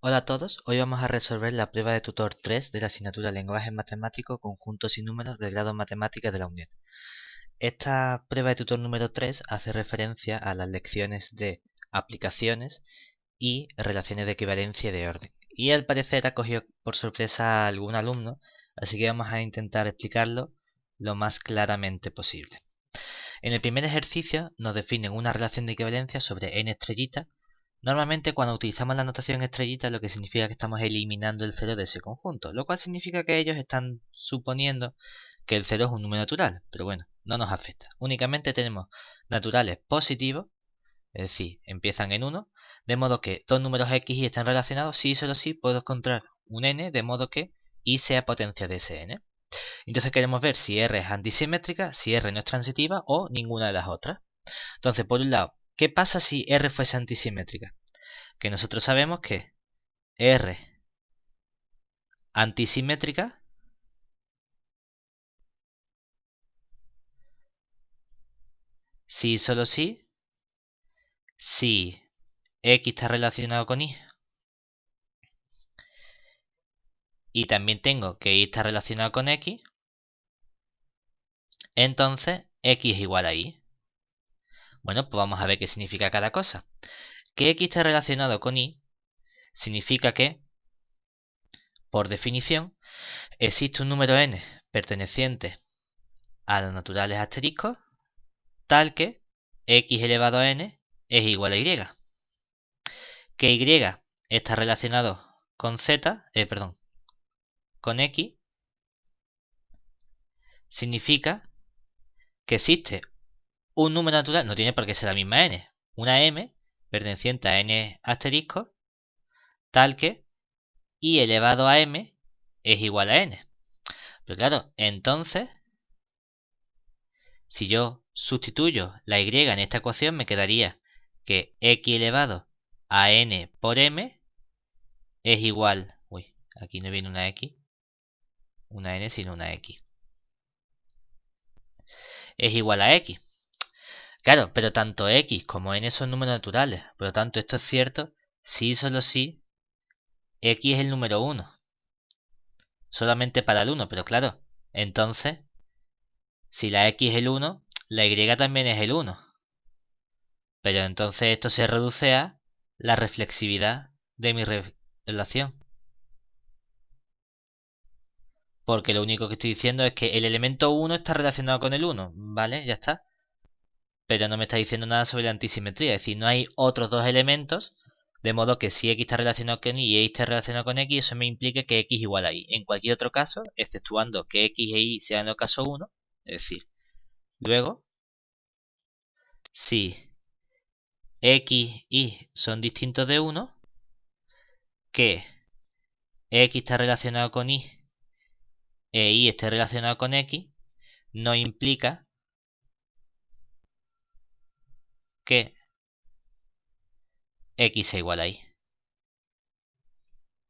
Hola a todos, hoy vamos a resolver la prueba de tutor 3 de la asignatura Lenguaje Matemático, Conjuntos y Números del grado Matemáticas de la UNED. Esta prueba de tutor número 3 hace referencia a las lecciones de aplicaciones y relaciones de equivalencia y de orden. Y al parecer ha cogido por sorpresa a algún alumno, así que vamos a intentar explicarlo lo más claramente posible. En el primer ejercicio nos definen una relación de equivalencia sobre n estrellitas. Normalmente cuando utilizamos la notación estrellita lo que significa que estamos eliminando el cero de ese conjunto, lo cual significa que ellos están suponiendo que el cero es un número natural, pero bueno, no nos afecta. Únicamente tenemos naturales positivos, es decir, empiezan en 1, de modo que dos números x y están relacionados si y solo si puedo encontrar un n, de modo que y sea potencia de ese n. Entonces queremos ver si R es antisimétrica, si R no es transitiva o ninguna de las otras. Entonces, por un lado, ¿qué pasa si R fuese antisimétrica? Que nosotros sabemos que R antisimétrica si y solo si X está relacionado con Y y también tengo que Y está relacionado con X, entonces X es igual a Y. Bueno, pues vamos a ver qué significa cada cosa. Que X esté relacionado con Y significa que, por definición, existe un número n perteneciente a los naturales asteriscos tal que x elevado a n es igual a y. Que y está relacionado con con x, significa que existe un número natural, no tiene por qué ser la misma n, una m perteneciente a n asterisco, tal que y elevado a m es igual a n. Pero claro, entonces, si yo sustituyo la y en esta ecuación, me quedaría que x elevado a n por m es igual, aquí no viene una x, una n, sino una x. Es igual a x. Claro, pero tanto x como n son números naturales. Por lo tanto, esto es cierto si y solo si x es el número 1. Solamente para el 1, pero claro, entonces, si la x es el 1, la y también es el 1. Pero entonces esto se reduce a la reflexividad de mi relación. Porque lo único que estoy diciendo es que el elemento 1 está relacionado con el 1, ¿vale? Ya está. Pero no me está diciendo nada sobre la antisimetría, es decir, no hay otros dos elementos, de modo que si x está relacionado con y y está relacionado con x, eso me implica que x igual a y. En cualquier otro caso, exceptuando que x e y sean el caso 1, es decir, luego, si x y y son distintos de 1, que x está relacionado con y e y esté relacionado con x, no implica que x sea igual a y.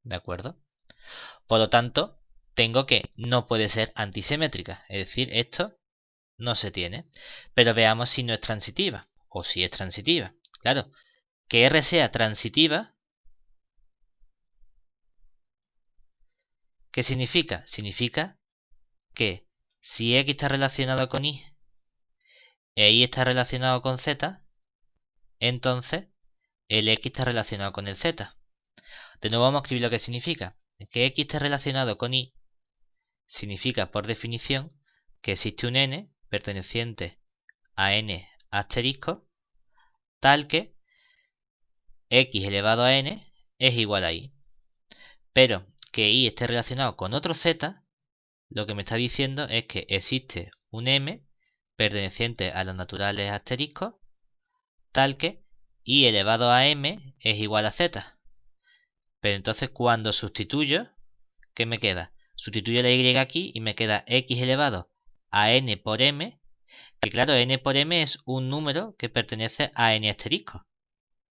¿De acuerdo? Por lo tanto, tengo que no puede ser antisimétrica, es decir, esto no se tiene. Pero veamos si no es transitiva, o si es transitiva. Claro, que R sea transitiva, ¿qué significa? Significa que si X está relacionado con Y e Y está relacionado con Z, entonces el X está relacionado con el Z. De nuevo vamos a escribir lo que significa. Que X esté relacionado con Y significa, por definición, que existe un n perteneciente a n asterisco, tal que x elevado a n es igual a y. Pero que y esté relacionado con otro z, lo que me está diciendo es que existe un m perteneciente a los naturales asteriscos, tal que y elevado a m es igual a z. Pero entonces cuando sustituyo, ¿qué me queda? Sustituyo la y aquí y me queda x elevado a n por m, que claro, n por m es un número que pertenece a n asterisco.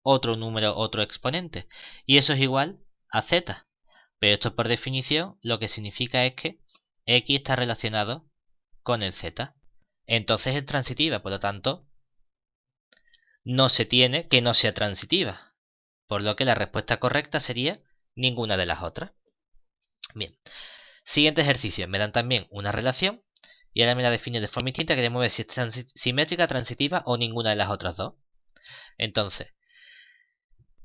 Otro número, otro exponente. Y eso es igual a z. Pero esto por definición lo que significa es que x está relacionado con el z. Entonces es transitiva, por lo tanto, no se tiene que no sea transitiva. Por lo que la respuesta correcta sería ninguna de las otras. Bien. Siguiente ejercicio. Me dan también una relación y ahora me la define de forma distinta. Queremos ver si es simétrica, transitiva o ninguna de las otras dos. Entonces,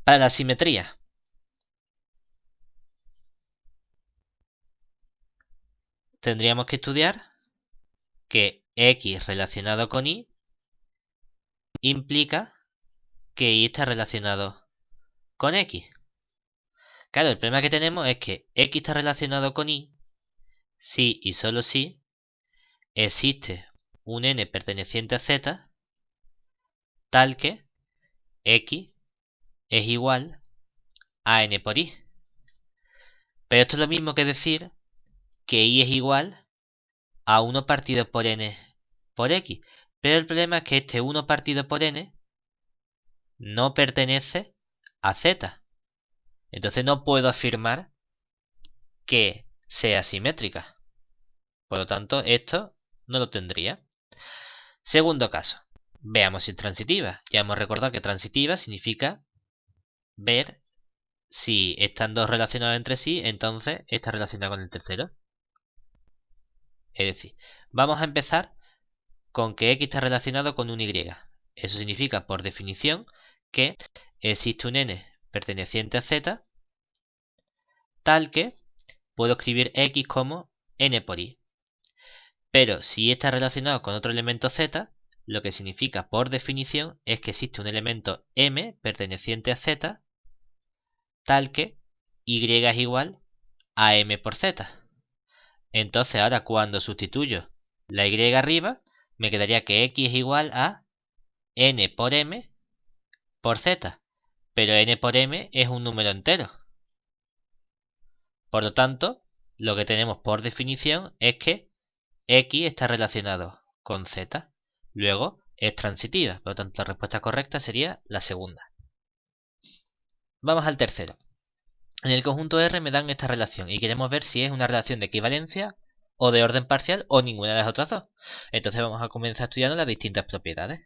para la simetría, tendríamos que estudiar que X relacionado con Y implica que Y está relacionado con X. Claro, el problema que tenemos es que X está relacionado con Y si y solo si existe un n perteneciente a Z tal que X es igual a n por Y. Pero esto es lo mismo que decir que Y es igual a 1 partido por n por X. Pero el problema es que este 1 partido por n no pertenece a Z. Entonces no puedo afirmar que sea simétrica. Por lo tanto, esto no lo tendría. Segundo caso. Veamos si es transitiva. Ya hemos recordado que transitiva significa ver si están dos relacionados entre sí, entonces está relacionado con el tercero. Es decir, vamos a empezar con que X está relacionado con un Y. Eso significa, por definición, que existe un n perteneciente a Z tal que puedo escribir X como n por Y. Pero si está relacionado con otro elemento Z, lo que significa por definición es que existe un elemento M perteneciente a Z tal que Y es igual a M por Z. Entonces ahora cuando sustituyo la Y arriba, me quedaría que X es igual a N por M por Z. Pero N por M es un número entero. Por lo tanto, lo que tenemos por definición es que X está relacionado con Z. Luego es transitiva. Por lo tanto, la respuesta correcta sería la segunda. Vamos al tercero. En el conjunto R me dan esta relación y queremos ver si es una relación de equivalencia o de orden parcial o ninguna de las otras dos. Entonces vamos a comenzar estudiando las distintas propiedades.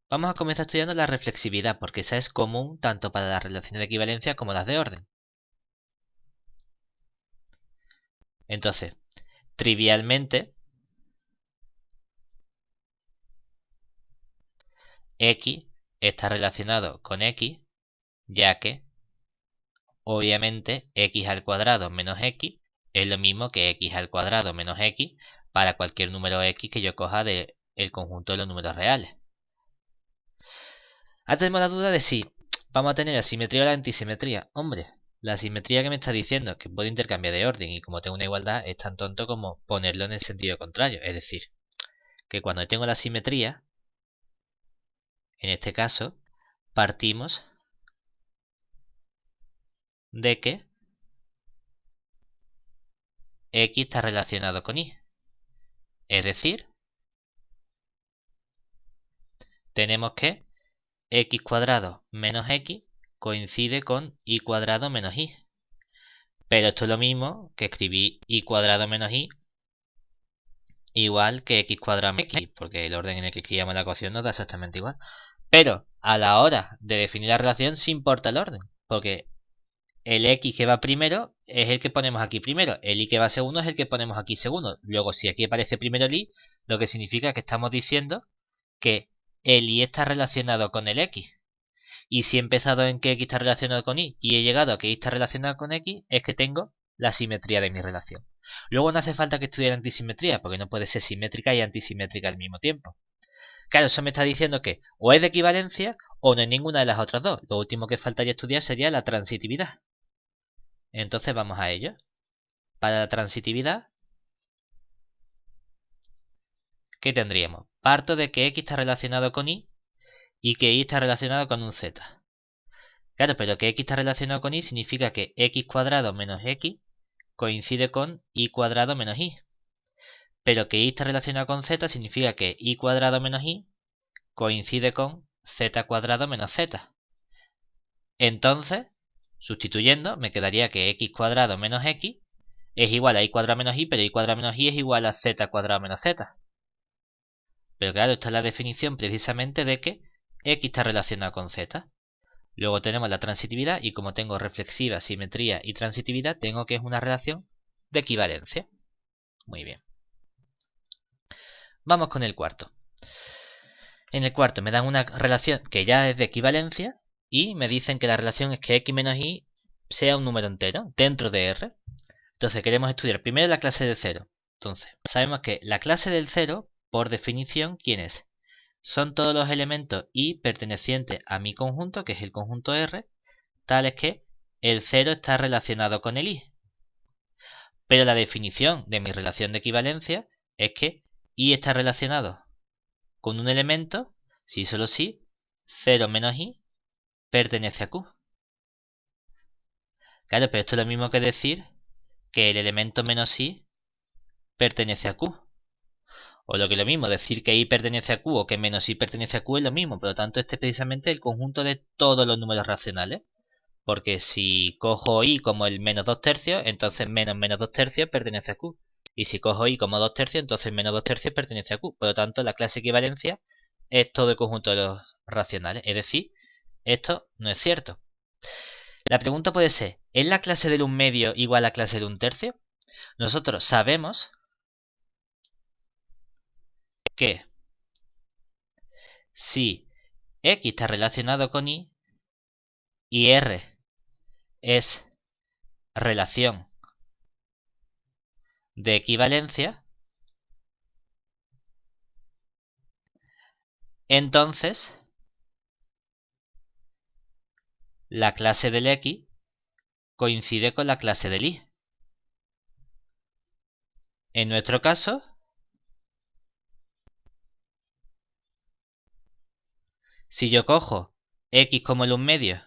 Vamos a comenzar estudiando la reflexividad porque esa es común tanto para las relaciones de equivalencia como las de orden. Entonces, trivialmente, X está relacionado con X, ya que, obviamente, X al cuadrado menos X es lo mismo que X al cuadrado menos X para cualquier número X que yo coja del conjunto de los números reales. Ahora tenemos la duda de si vamos a tener la simetría o la antisimetría. Hombre, la simetría que me está diciendo es que puedo intercambiar de orden y como tengo una igualdad es tan tonto como ponerlo en el sentido contrario. Es decir, que cuando tengo la simetría, en este caso, partimos de que X está relacionado con Y. Es decir, tenemos que X cuadrado menos X coincide con Y cuadrado menos Y. Pero esto es lo mismo que escribir Y cuadrado menos Y igual que X cuadrado menos X, porque el orden en el que escribíamos la ecuación nos da exactamente igual. Pero a la hora de definir la relación sí importa el orden, porque el X que va primero es el que ponemos aquí primero, el Y que va segundo es el que ponemos aquí segundo. Luego si aquí aparece primero el Y, lo que significa que estamos diciendo que el Y está relacionado con el X. Y si he empezado en que X está relacionado con Y y he llegado a que Y está relacionado con X, es que tengo la simetría de mi relación. Luego no hace falta que estudie la antisimetría, porque no puede ser simétrica y antisimétrica al mismo tiempo. Claro, eso me está diciendo que o es de equivalencia o no es ninguna de las otras dos. Lo último que faltaría estudiar sería la transitividad. Entonces vamos a ello. Para la transitividad, ¿qué tendríamos? Parto de que X está relacionado con Y y que Y está relacionado con un Z. Claro, pero que X está relacionado con Y significa que X cuadrado menos X coincide con Y cuadrado menos Y. Pero que Y está relacionado con Z significa que Y cuadrado menos Y coincide con Z cuadrado menos Z. Entonces, sustituyendo, me quedaría que X cuadrado menos X es igual a Y cuadrado menos Y, pero Y cuadrado menos Y es igual a Z cuadrado menos Z. Pero claro, esta es la definición precisamente de que X está relacionado con Z. Luego tenemos la transitividad y como tengo reflexiva, simetría y transitividad, tengo que es una relación de equivalencia. Muy bien. Vamos con el cuarto. En el cuarto me dan una relación que ya es de equivalencia y me dicen que la relación es que x menos y sea un número entero dentro de R. Entonces queremos estudiar primero la clase del 0. Entonces, sabemos que la clase del 0, por definición, ¿quién es? Son todos los elementos y pertenecientes a mi conjunto, que es el conjunto R, tales que el 0 está relacionado con el i. Pero la definición de mi relación de equivalencia es que i está relacionado con un elemento, si y solo si, 0 menos i pertenece a q. Claro, pero esto es lo mismo que decir que el elemento menos i pertenece a q. O lo que es lo mismo, decir que i pertenece a q o que menos i pertenece a q es lo mismo. Por lo tanto, este es precisamente el conjunto de todos los números racionales. Porque si cojo i como el menos 2 tercios, entonces menos 2 tercios pertenece a q. Y si cojo i como 2 tercios, entonces menos 2 tercios pertenece a q. Por lo tanto, la clase equivalencia es todo el conjunto de los racionales. Es decir, esto no es cierto. La pregunta puede ser, ¿es la clase del 1 medio igual a la clase del 1 tercio? Nosotros sabemos que si x está relacionado con y r es relación de equivalencia, entonces la clase del x coincide con la clase del y. En nuestro caso, si yo cojo x como el 1 medio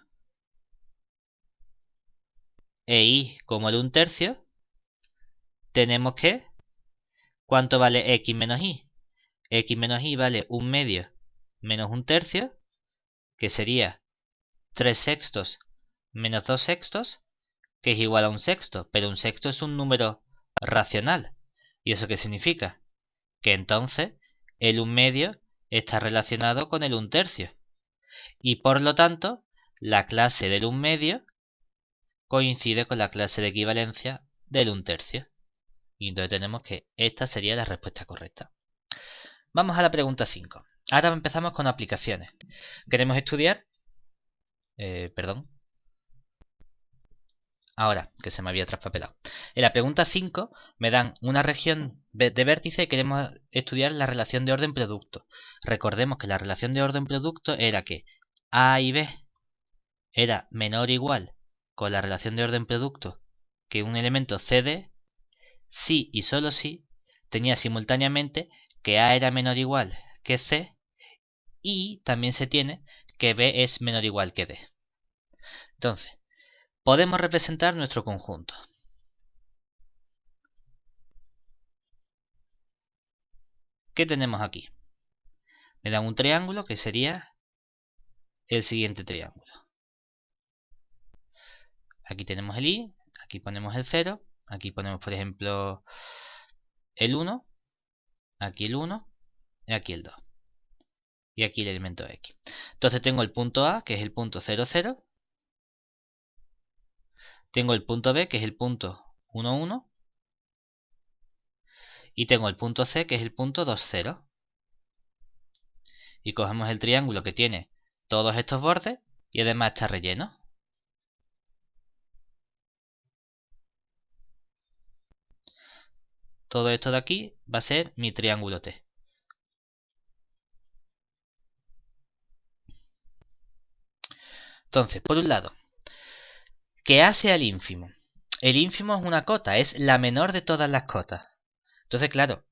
e y como el 1 tercio, tenemos que, ¿cuánto vale x menos y? X menos y vale 1 medio menos 1 tercio, que sería 3 sextos menos 2 sextos, que es igual a 1 sexto, pero 1 sexto es un número racional. ¿Y eso qué significa? Que entonces el 1 medio está relacionado con el 1 tercio. Y por lo tanto, la clase del 1 medio coincide con la clase de equivalencia del 1 tercio. Y entonces tenemos que esta sería la respuesta correcta. Vamos a la pregunta 5. Ahora empezamos con aplicaciones. Queremos estudiar... Ahora, que se me había traspapelado. En la pregunta 5 me dan una región de vértice y queremos estudiar la relación de orden producto. Recordemos que la relación de orden producto era que A y B era menor o igual con la relación de orden producto que un elemento CD, si y solo si tenía simultáneamente que A era menor o igual que C y también se tiene que B es menor o igual que D. Entonces, podemos representar nuestro conjunto. ¿Qué tenemos aquí? Me dan un triángulo que sería el siguiente triángulo. Aquí tenemos el i, aquí ponemos el 0, aquí ponemos por ejemplo el 1, aquí el 1 y aquí el 2. Y aquí el elemento x. Entonces tengo el punto A, que es el punto 0, 0. Tengo el punto B, que es el punto 1, 1. Y tengo el punto C, que es el punto 2, 0. Y cogemos el triángulo que tiene todos estos bordes y además está relleno. Todo esto de aquí va a ser mi triángulo T. Entonces, por un lado, que A sea el ínfimo. El ínfimo es una cota, es la menor de todas las cotas. Entonces, claro,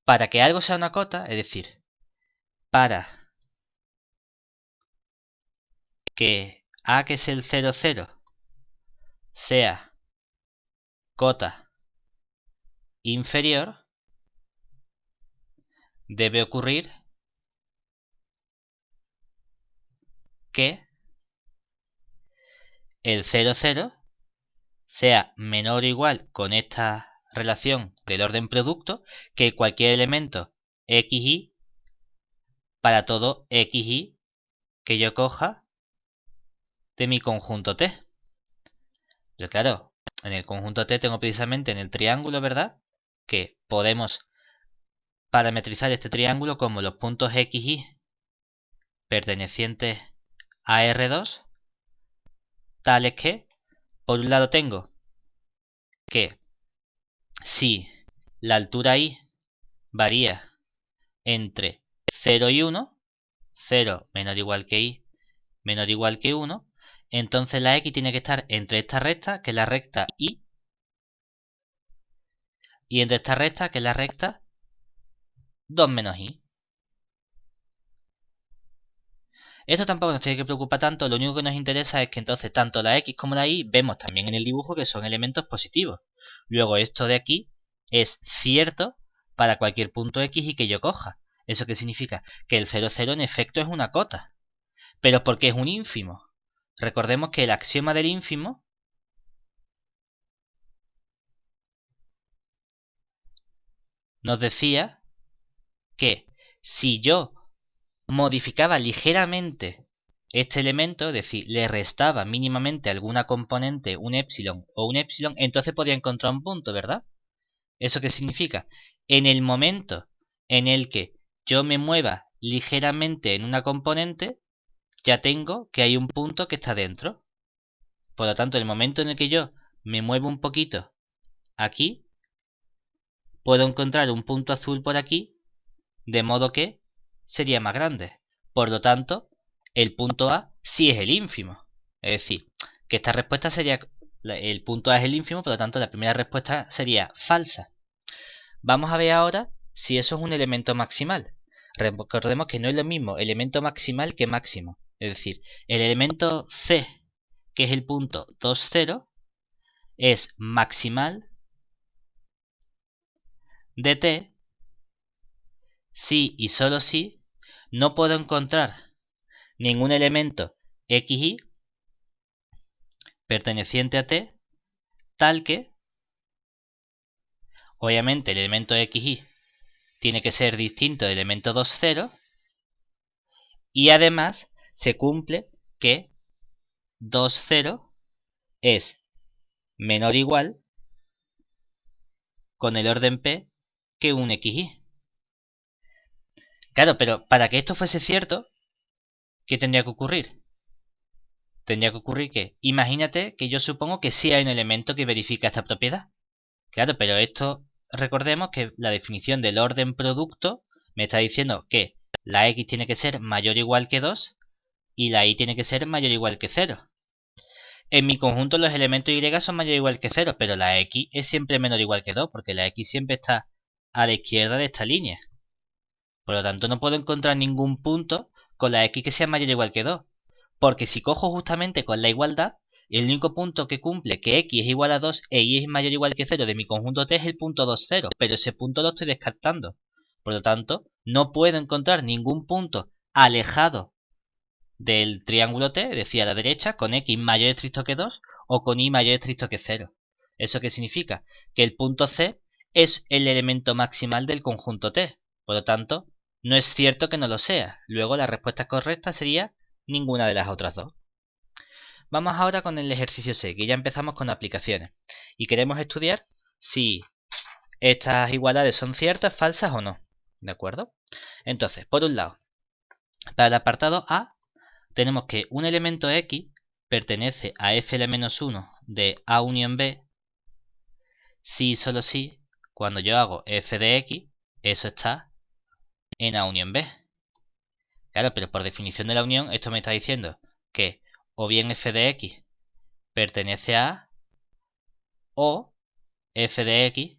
para que algo sea una cota, es decir, para que A, que es el 0, 0, sea cota inferior, debe ocurrir que el 0, 0 sea menor o igual con esta relación del orden producto que cualquier elemento xy para todo xy que yo coja de mi conjunto T. Pero claro, en el conjunto T tengo precisamente en el triángulo, ¿verdad? Que podemos parametrizar este triángulo como los puntos X y pertenecientes a R2, tales que, por un lado tengo que si la altura Y varía entre 0 y 1, 0 menor o igual que Y menor o igual que 1, entonces la X tiene que estar entre esta recta, que es la recta Y, y entre esta recta, que es la recta 2 menos Y. Esto tampoco nos tiene que preocupar tanto, lo único que nos interesa es que entonces tanto la X como la Y vemos también en el dibujo que son elementos positivos. Luego esto de aquí es cierto para cualquier punto X y que yo coja. ¿Eso qué significa? Que el 0, 0 en efecto es una cota. Pero ¿por qué es un ínfimo? Recordemos que el axioma del ínfimo nos decía que si yo modificaba ligeramente este elemento, es decir, le restaba mínimamente alguna componente, un epsilon o un epsilon, entonces podía encontrar un punto, ¿verdad? ¿Eso qué significa? En el momento en el que yo me mueva ligeramente en una componente, ya tengo que hay un punto que está dentro. Por lo tanto, en el momento en el que yo me muevo un poquito aquí, puedo encontrar un punto azul por aquí, de modo que sería más grande. Por lo tanto, el punto A sí es el ínfimo. Es decir, que esta respuesta sería, el punto A es el ínfimo, por lo tanto la primera respuesta sería falsa. Vamos a ver ahora si eso es un elemento maximal. Recordemos que no es lo mismo elemento maximal que máximo. Es decir, el elemento C, que es el punto 2, 0, es maximal de T si y solo si no puedo encontrar ningún elemento XY perteneciente a T tal que, obviamente, el elemento XY tiene que ser distinto del elemento 2, 0 y además se cumple que 2, 0 es menor o igual con el orden P que un XY. Claro, pero para que esto fuese cierto, ¿qué tendría que ocurrir? Tendría que ocurrir que, imagínate que yo supongo que sí hay un elemento que verifica esta propiedad. Claro, pero esto, recordemos que la definición del orden producto me está diciendo que la X tiene que ser mayor o igual que 2 y la Y tiene que ser mayor o igual que 0. En mi conjunto los elementos Y son mayor o igual que 0, pero la X es siempre menor o igual que 2, porque la X siempre está a la izquierda de esta línea. Por lo tanto, no puedo encontrar ningún punto con la X que sea mayor o igual que 2. Porque si cojo justamente con la igualdad, el único punto que cumple que X es igual a 2 e Y es mayor o igual que 0 de mi conjunto T es el punto 2, 0. Pero ese punto lo estoy descartando. Por lo tanto, no puedo encontrar ningún punto alejado del triángulo T, es decir, a la derecha, con X mayor estricto que 2 o con Y mayor estricto que 0. ¿Eso qué significa? Que el punto C es el elemento maximal del conjunto T. Por lo tanto, no es cierto que no lo sea. Luego la respuesta correcta sería ninguna de las otras dos. Vamos ahora con el ejercicio C, que ya empezamos con aplicaciones. Y queremos estudiar si estas igualdades son ciertas, falsas o no. ¿De acuerdo? Entonces, por un lado, para el apartado A, tenemos que un elemento X pertenece a F(-1) de A unión B si y solo si, cuando yo hago f de X, eso está en A unión B. Claro, pero por definición de la unión, esto me está diciendo que o bien f de X pertenece a A o f de X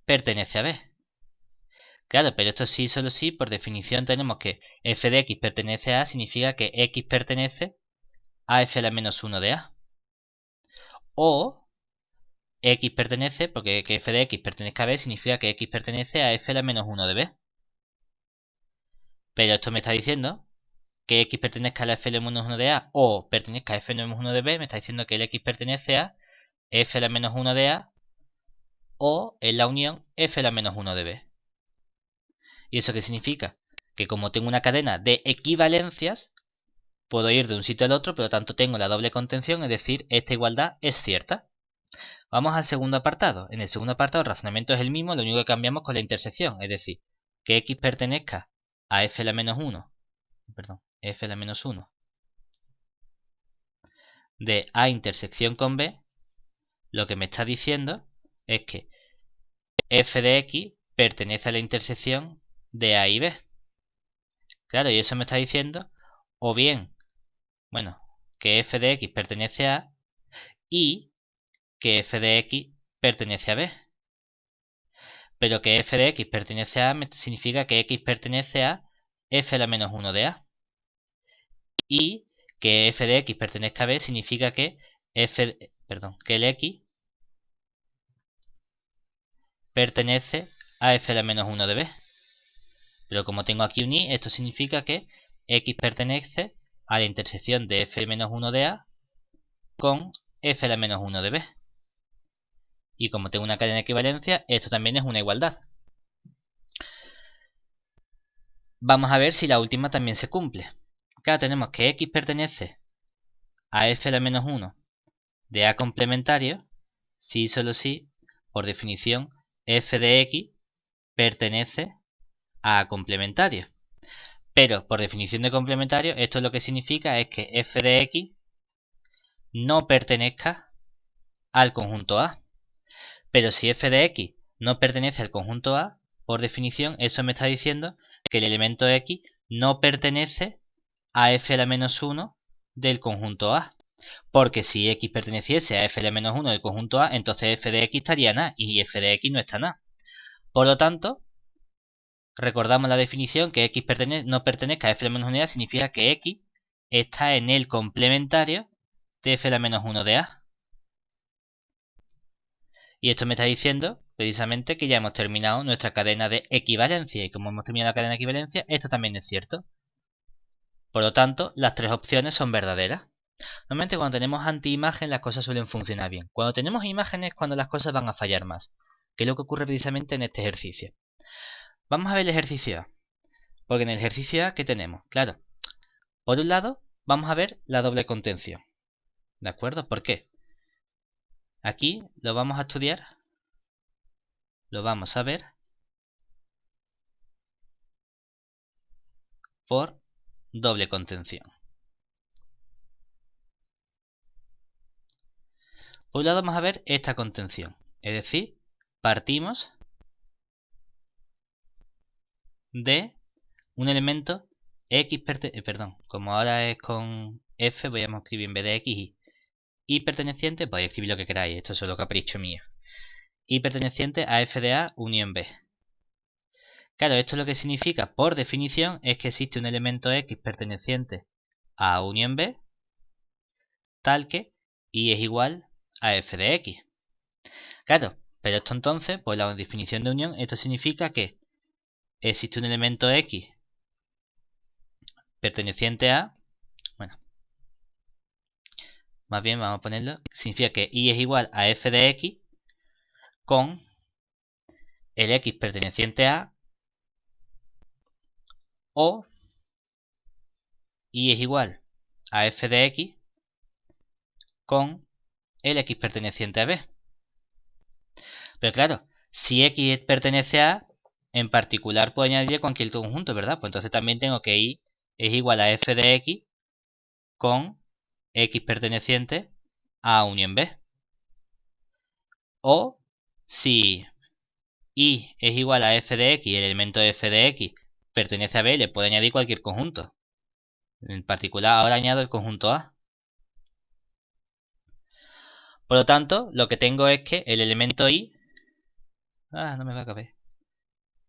pertenece a B. Claro, pero esto sí, solo sí, por definición tenemos que f de X pertenece a A significa que X pertenece a F(-1) de A. O X pertenece, porque que f de X pertenezca a B significa que X pertenece a F(-1) de B. Pero esto me está diciendo que X pertenezca a la F(-1) de A o pertenezca a F(-1) de B, me está diciendo que el X pertenece a F(-1) de A o en la unión F(-1) de B. ¿Y eso qué significa? Que como tengo una cadena de equivalencias, puedo ir de un sitio al otro, por lo tanto tengo la doble contención, es decir, esta igualdad es cierta. Vamos al segundo apartado. En el segundo apartado el razonamiento es el mismo, lo único que cambiamos con la intersección, es decir, que x pertenezca a f la menos 1, f la menos 1 de A intersección con B, lo que me está diciendo es que f de x pertenece a la intersección de A y B. Claro, y eso me está diciendo, o bien, bueno, que f de x pertenece a A y que f de x pertenece a B. Pero que f de x pertenece a A significa que x pertenece a f a la menos 1 de A. Y que f de x pertenezca a B significa que que el x pertenece a f a la menos 1 de B. Pero como tengo aquí un y, esto significa que x pertenece a la intersección de f menos 1 de A con f a la menos 1 de B. Y como tengo una cadena de equivalencia, esto también es una igualdad. Vamos a ver si la última también se cumple. Claro, tenemos que x pertenece a f a la menos 1 de A complementario, si y solo si, por definición, f de x pertenece a A complementario. Pero, por definición de complementario, esto lo que significa es que f de x no pertenezca al conjunto A. Pero si f de x no pertenece al conjunto A, por definición, eso me está diciendo que el elemento x no pertenece a f a la menos 1 del conjunto A. Porque si x perteneciese a f a la menos 1 del conjunto A, entonces f de x estaría en A y f de x no está en A. Por lo tanto, recordamos la definición que x no pertenezca a f a la menos 1 de A significa que x está en el complementario de f a la menos 1 de A. Y esto me está diciendo precisamente que ya hemos terminado nuestra cadena de equivalencia. Y como hemos terminado la cadena de equivalencia, esto también es cierto. Por lo tanto, las tres opciones son verdaderas. Normalmente cuando tenemos antiimagen las cosas suelen funcionar bien. Cuando tenemos imágenes es cuando las cosas van a fallar más. Que es lo que ocurre precisamente en este ejercicio. Vamos a ver el ejercicio A. Porque en el ejercicio A, ¿qué tenemos? Claro, por un lado, vamos a ver la doble contención. ¿De acuerdo? ¿Por qué? Aquí lo vamos a estudiar, lo vamos a ver por doble contención. Por un lado vamos a ver esta contención, es decir, partimos de un elemento x como ahora es con f, voy a escribir en vez de x y perteneciente, podéis escribir lo que queráis, esto es solo capricho mío. Y perteneciente a f de A unión B. Claro, esto lo que significa, por definición, es que existe un elemento x perteneciente a unión B, tal que y es igual a f de x. Claro, pero esto entonces, por la definición de unión, esto significa que existe un elemento x perteneciente a, bueno, más bien vamos a ponerlo, significa que y es igual a f de x con el x perteneciente a o y es igual a f de x con el x perteneciente a b. Pero claro, si x pertenece a, en particular puedo añadir cualquier conjunto, ¿verdad? Pues entonces también tengo que y es igual a f de x con x perteneciente a unión b. O si y es igual a f de x y el elemento f de x pertenece a b, le puedo añadir cualquier conjunto. En particular ahora añado el conjunto A. Por lo tanto, lo que tengo es que el elemento y... no me va a caber.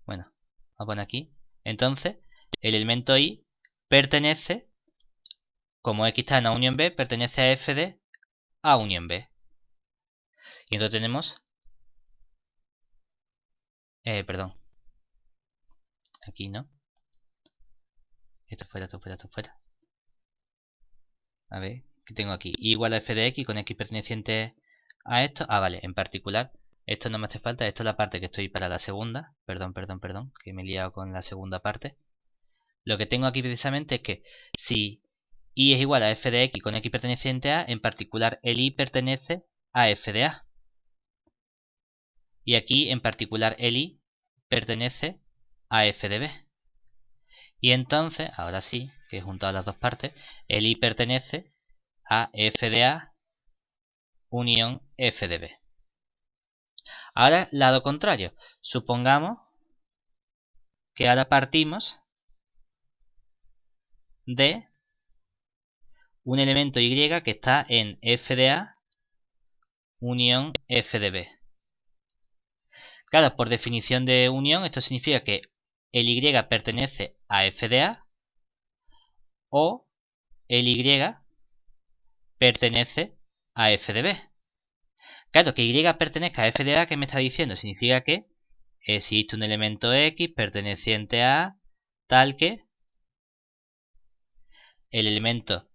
Bueno, vamos a poner aquí. Entonces, el elemento y pertenece, como x está en A unión B, pertenece a f de A unión B. Y entonces tenemos... perdón. Aquí no. Esto fuera, esto fuera, esto fuera. A ver, ¿qué tengo aquí? Y igual a f de x con x perteneciente a esto. Vale, en particular, esto no me hace falta. Esto es la parte que estoy para la segunda. Perdón, que me he liado con la segunda parte. Lo que tengo aquí precisamente es que si y es igual a f de x con x perteneciente a, en particular el y pertenece a f de a. Y aquí en particular el y pertenece a f de b. Y entonces, ahora sí, que he juntado las dos partes, el y pertenece a f de a unión f de b. Ahora, lado contrario. Supongamos que ahora partimos de un elemento y que está en f de a unión f de b. Claro, por definición de unión, esto significa que el y pertenece a f de a o el y pertenece a f de b. Claro, que y pertenezca a f de a, ¿qué me está diciendo? Significa que existe un elemento x perteneciente a tal que el elemento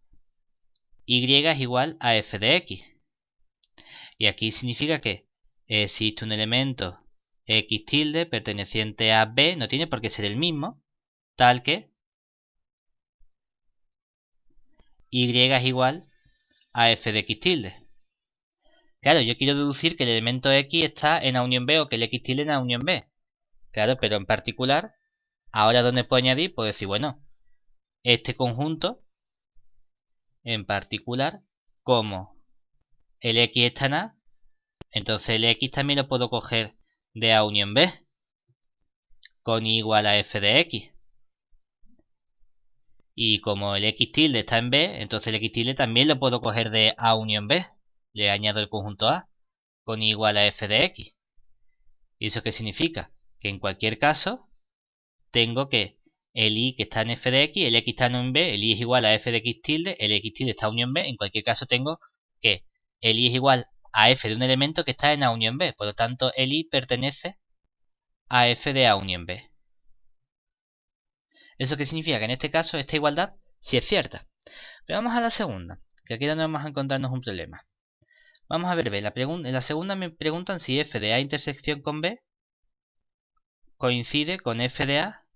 y es igual a f de x. Y aquí significa que existe un elemento x tilde perteneciente a b, no tiene por qué ser el mismo, tal que y es igual a f de x tilde. Claro, yo quiero deducir que el elemento x está en A unión b o que el x tilde en A unión b. Claro, pero en particular, ahora donde puedo añadir, puedo decir, bueno, este conjunto, en particular, como el x está en A, entonces el x también lo puedo coger de A unión b, con y igual a f de x. Y como el x tilde está en b, entonces el x tilde también lo puedo coger de A unión b. Le añado el conjunto A, con y igual a f de x. ¿Y eso qué significa? Que en cualquier caso, tengo que el y que está en f de x, el x está en b, el y es igual a f de x tilde, el x tilde está en unión b. En cualquier caso tengo que el y es igual a f de un elemento que está en A unión b. Por lo tanto, el y pertenece a f de A unión b. ¿Eso qué significa? Que en este caso esta igualdad sí es cierta. Pero vamos a la segunda, que aquí es donde vamos a encontrarnos un problema. Vamos a ver b. En la segunda me preguntan si f de a intersección con b coincide con f de a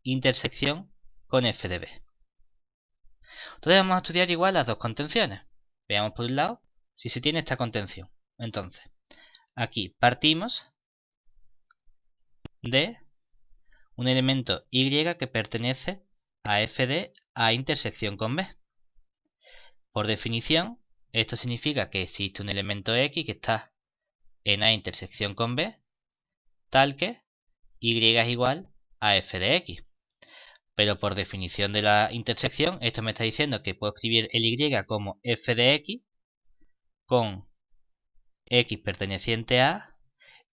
intersección con f de b. Entonces vamos a estudiar igual las dos contenciones. Veamos por un lado si se tiene esta contención. Entonces, aquí partimos de un elemento y que pertenece a f de a intersección con b. Por definición, esto significa que existe un elemento x que está en a intersección con b, tal que y es igual a f de x. Pero por definición de la intersección, esto me está diciendo que puedo escribir el y como f de x con x perteneciente a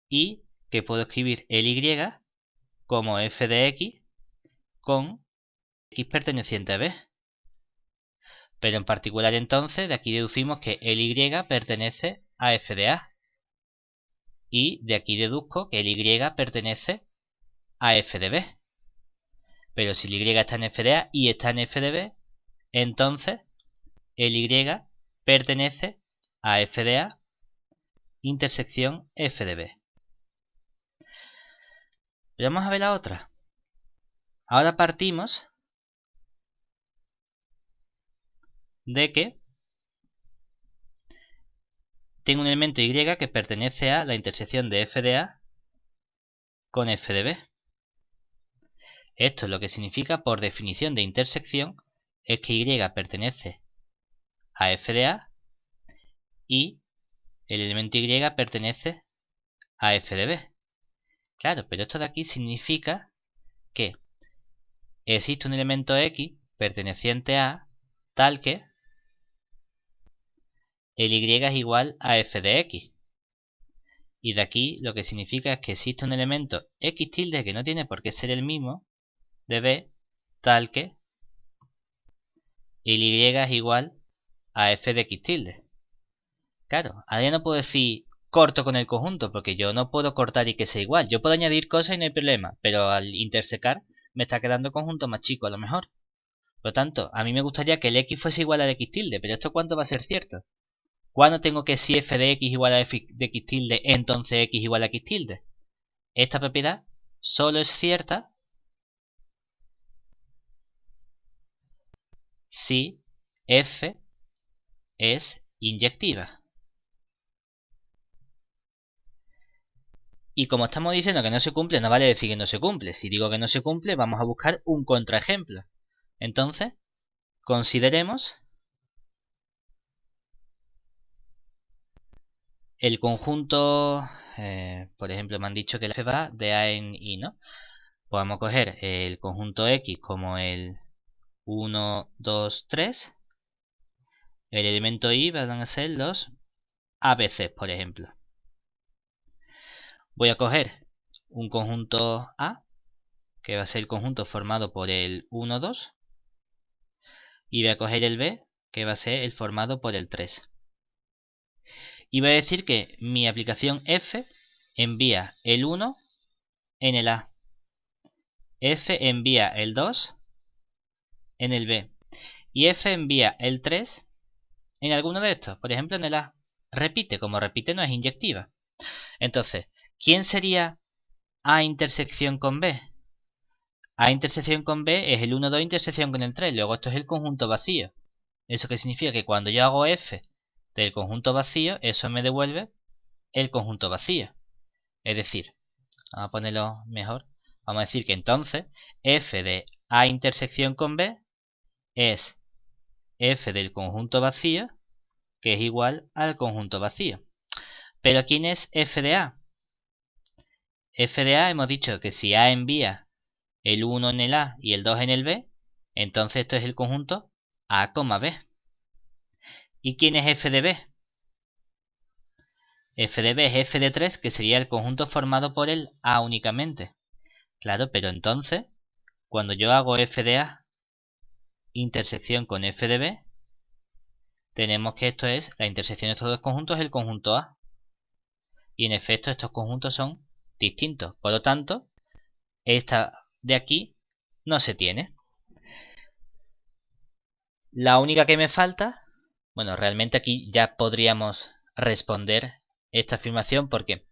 y que puedo escribir el y como f de x con x perteneciente a b. Pero en particular entonces, de aquí deducimos que el y pertenece a f de a. Y de aquí deduzco que el y pertenece a f de b. Pero si el y está en f de a y está en f de b, entonces el y pertenece a f de a intersección f de b. Pero vamos a ver la otra. Ahora partimos de que tengo un elemento y que pertenece a la intersección de f de a con f de b. Esto lo que significa, por definición de intersección, es que y pertenece a f de a y el elemento y pertenece a f de b. Claro, pero esto de aquí significa que existe un elemento x perteneciente a tal que el y es igual a f de x. Y de aquí lo que significa es que existe un elemento x tilde que no tiene por qué ser el mismo de b, tal que el y es igual a f de x tilde. Claro, ahora ya no puedo decir corto con el conjunto, porque yo no puedo cortar y que sea igual. Yo puedo añadir cosas y no hay problema, pero al intersecar me está quedando conjunto más chico a lo mejor. Por lo tanto, a mí me gustaría que el x fuese igual a x tilde, pero ¿esto cuánto va a ser cierto? ¿Cuándo tengo que si f de x igual a f de x tilde, entonces x igual a x tilde? Esta propiedad solo es cierta si F es inyectiva. Y como estamos diciendo que no se cumple, no vale decir que no se cumple. Si digo que no se cumple, vamos a buscar un contraejemplo. Entonces, consideremos el conjunto, por ejemplo, me han dicho que la F va de A en I, ¿no? Pues vamos a coger el conjunto X como el 1, 2, 3. El elemento Y van a ser los ABC, por ejemplo. Voy a coger un conjunto A, que va a ser el conjunto formado por el 1, 2. Y voy a coger el B, que va a ser el formado por el 3. Y voy a decir que mi aplicación F envía el 1 en el A. F envía el 2 en el B. Y F envía el 3 en alguno de estos, por ejemplo en el A. Repite, como repite no es inyectiva. Entonces, ¿quién sería A intersección con B? A intersección con B es el 1, 2 intersección con el 3. Luego esto es el conjunto vacío. ¿Eso qué significa? Que cuando yo hago F del conjunto vacío, eso me devuelve el conjunto vacío. Es decir, vamos a ponerlo mejor. Vamos a decir que entonces F de A intersección con B es F del conjunto vacío, que es igual al conjunto vacío. ¿Pero quién es F de A? F de A hemos dicho que si A envía el 1 en el A y el 2 en el B, entonces esto es el conjunto A, B. ¿Y quién es F de B? F de B es F de 3, que sería el conjunto formado por el A únicamente. Claro, pero entonces, cuando yo hago F de A intersección con F de B, tenemos que esto es, la intersección de estos dos conjuntos es el conjunto A. Y en efecto estos conjuntos son distintos. Por lo tanto, esta de aquí no se tiene. La única que me falta, bueno, realmente aquí ya podríamos responder esta afirmación porque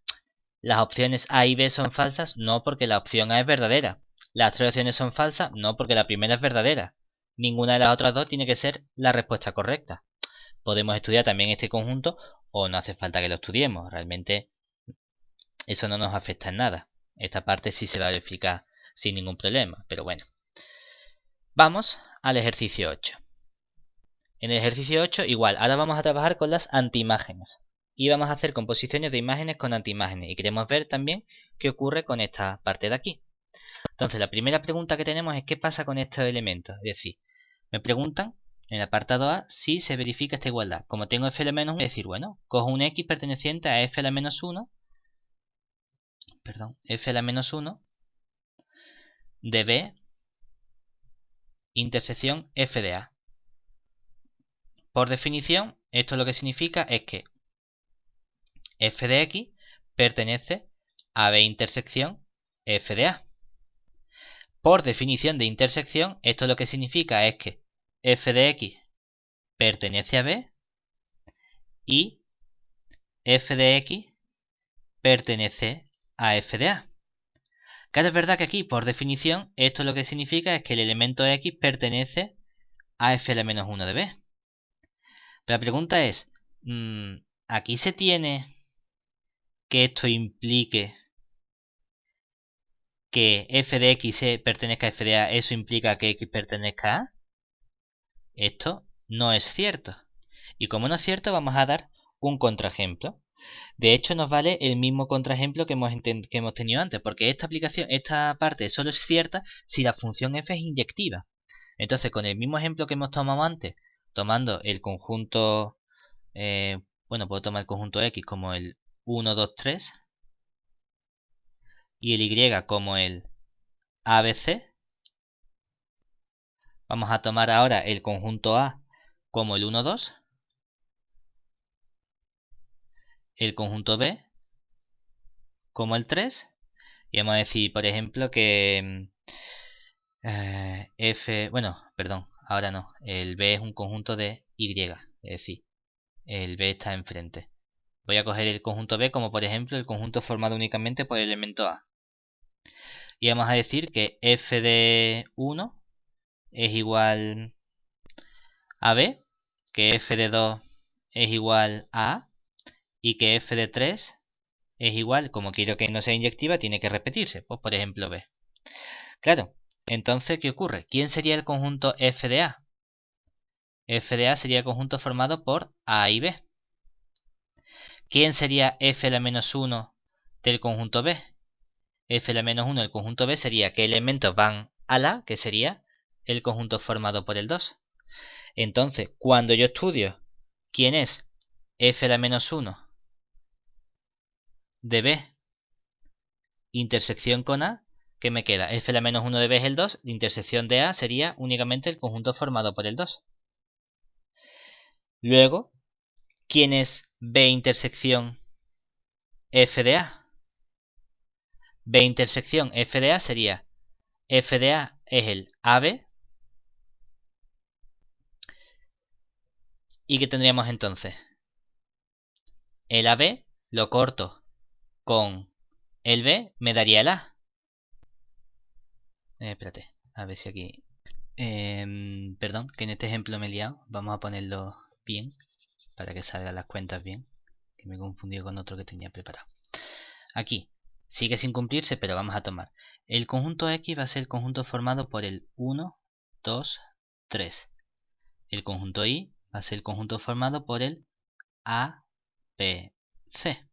las opciones A y B son falsas, no porque la opción A es verdadera. Las tres opciones son falsas, no porque la primera es verdadera. Ninguna de las otras dos tiene que ser la respuesta correcta. Podemos estudiar también este conjunto o no hace falta que lo estudiemos. Realmente eso no nos afecta en nada. Esta parte sí se va a verificar sin ningún problema, pero bueno. Vamos al ejercicio 8. En el ejercicio 8 igual, ahora vamos a trabajar con las antiimágenes. Y vamos a hacer composiciones de imágenes con antiimágenes. Y queremos ver también qué ocurre con esta parte de aquí. Entonces la primera pregunta que tenemos es qué pasa con estos elementos. Es decir, me preguntan en el apartado A si se verifica esta igualdad. Como tengo f a la menos 1, es decir, bueno, cojo un x perteneciente a f a la menos 1, f a la menos 1 de B intersección f de A. Por definición, esto lo que significa es que f de x pertenece a B intersección f de A. Por definición de intersección, esto lo que significa es que f de x pertenece a B y f de x pertenece a f de A. Claro, es verdad que aquí, por definición, esto lo que significa es que el elemento x pertenece a f a la menos 1 de B. Pero la pregunta es, ¿aquí se tiene que esto implique que f de x pertenezca a f de A? ¿Eso implica que x pertenezca a A? Esto no es cierto. Y como no es cierto, vamos a dar un contraejemplo. De hecho, nos vale el mismo contraejemplo que hemos tenido antes, porque esta parte solo es cierta si la función f es inyectiva. Entonces, con el mismo ejemplo que hemos tomado antes, tomando el conjunto, bueno, puedo tomar el conjunto x como el 1, 2, 3 y el y como el ABC. Vamos a tomar ahora el conjunto A como el 1, 2, el conjunto B como el 3 y vamos a decir, por ejemplo, que ahora no, el B es un conjunto de Y, es decir, el B está enfrente. Voy a coger el conjunto B como por ejemplo el conjunto formado únicamente por el elemento A. Y vamos a decir que f de 1 es igual AB, que f de 2 es igual a A y que f de 3 es igual, como quiero que no sea inyectiva, tiene que repetirse. Pues por ejemplo B. Claro, entonces, ¿qué ocurre? ¿Quién sería el conjunto f de A? F de A sería el conjunto formado por A y B. ¿Quién sería f a la menos 1 del conjunto B? F a la menos 1 del conjunto B sería qué elementos van a la, que sería el conjunto formado por el 2. Entonces, cuando yo estudio quién es f a la menos 1 de B intersección con A, ¿qué me queda? F a la menos 1 de B es el 2, la intersección de A sería únicamente el conjunto formado por el 2. Luego, ¿quién es B intersección F de A? B intersección F de A sería F de A es el AB. ¿Y qué tendríamos entonces? El AB lo corto con el B, me daría el A. Espérate, a ver si aquí... perdón, que en este ejemplo me he liado. Vamos a ponerlo bien, para que salgan las cuentas bien. Que me he confundido con otro que tenía preparado. Aquí, sigue sin cumplirse, pero vamos a tomar. El conjunto X va a ser el conjunto formado por el 1, 2, 3. El conjunto Y va a ser el conjunto formado por el A, B, C.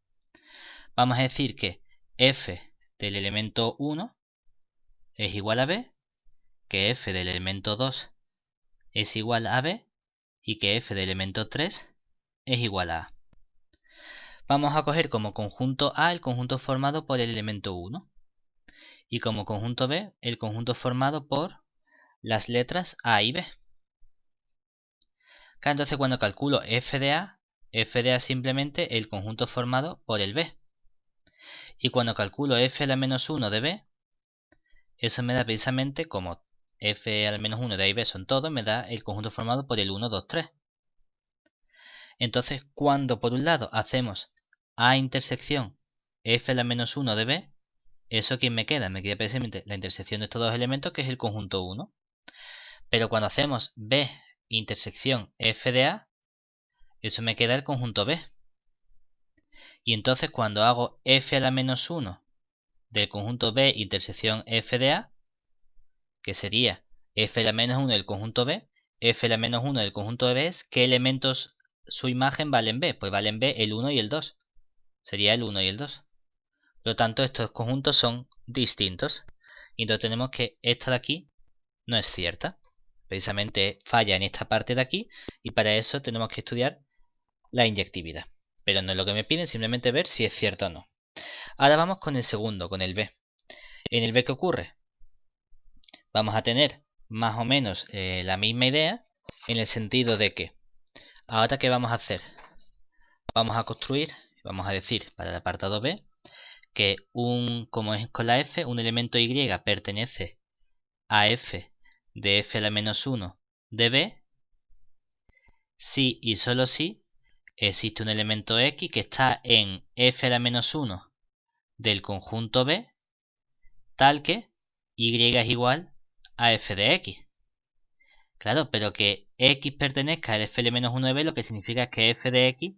Vamos a decir que f del elemento 1 es igual a B, que f del elemento 2 es igual a B y que f del elemento 3 es igual a A. Vamos a coger como conjunto A el conjunto formado por el elemento 1 y como conjunto B el conjunto formado por las letras A y B. Entonces cuando calculo f de A simplemente el conjunto formado por el B. Y cuando calculo f a la menos 1 de B, eso me da precisamente como f al menos 1 de A y B son todos, me da el conjunto formado por el 1, 2, 3. Entonces, cuando por un lado hacemos A intersección f a la menos 1 de B, ¿eso quién me queda? Me queda precisamente la intersección de estos dos elementos, que es el conjunto 1. Pero cuando hacemos B intersección f de A, eso me queda el conjunto B. Y entonces cuando hago f a la menos 1 del conjunto B intersección f de A, que sería f a la menos 1 del conjunto B, f a la menos 1 del conjunto de B es qué elementos su imagen valen B. Pues valen B el 1 y el 2. Sería el 1 y el 2. Por lo tanto, estos conjuntos son distintos. Y entonces tenemos que esta de aquí no es cierta. Precisamente falla en esta parte de aquí. Y para eso tenemos que estudiar la inyectividad. Pero no es lo que me piden, simplemente ver si es cierto o no. Ahora vamos con el segundo, con el B. En el B, ¿qué ocurre? Vamos a tener más o menos la misma idea, en el sentido de que ahora ¿qué vamos a hacer? Vamos a construir, vamos a decir para el apartado B, que como es con la f, un elemento y pertenece a f de f a la menos 1 de B, si y solo si existe un elemento x que está en f a la menos 1 del conjunto B, tal que y es igual a f de x. Claro, pero que x pertenezca al f a la menos 1 de B, lo que significa que f de x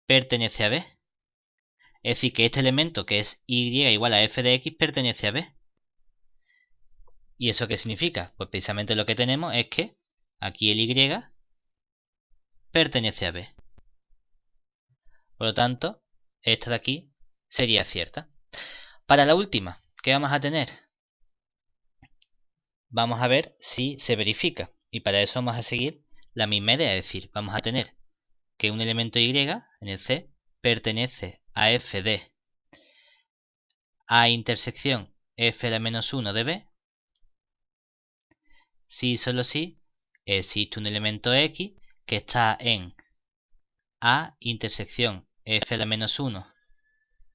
pertenece a B. Es decir, que este elemento, que es y igual a f de x, pertenece a B. ¿Y eso qué significa? Pues precisamente lo que tenemos es que aquí el y pertenece a B. Por lo tanto, esta de aquí sería cierta. Para la última, ¿qué vamos a tener? Vamos a ver si se verifica. Y para eso vamos a seguir la misma idea. Es decir, vamos a tener que un elemento y en el C pertenece a f de A intersección f a la menos 1 de B, si y solo si existe un elemento x que está en A intersección f a la menos 1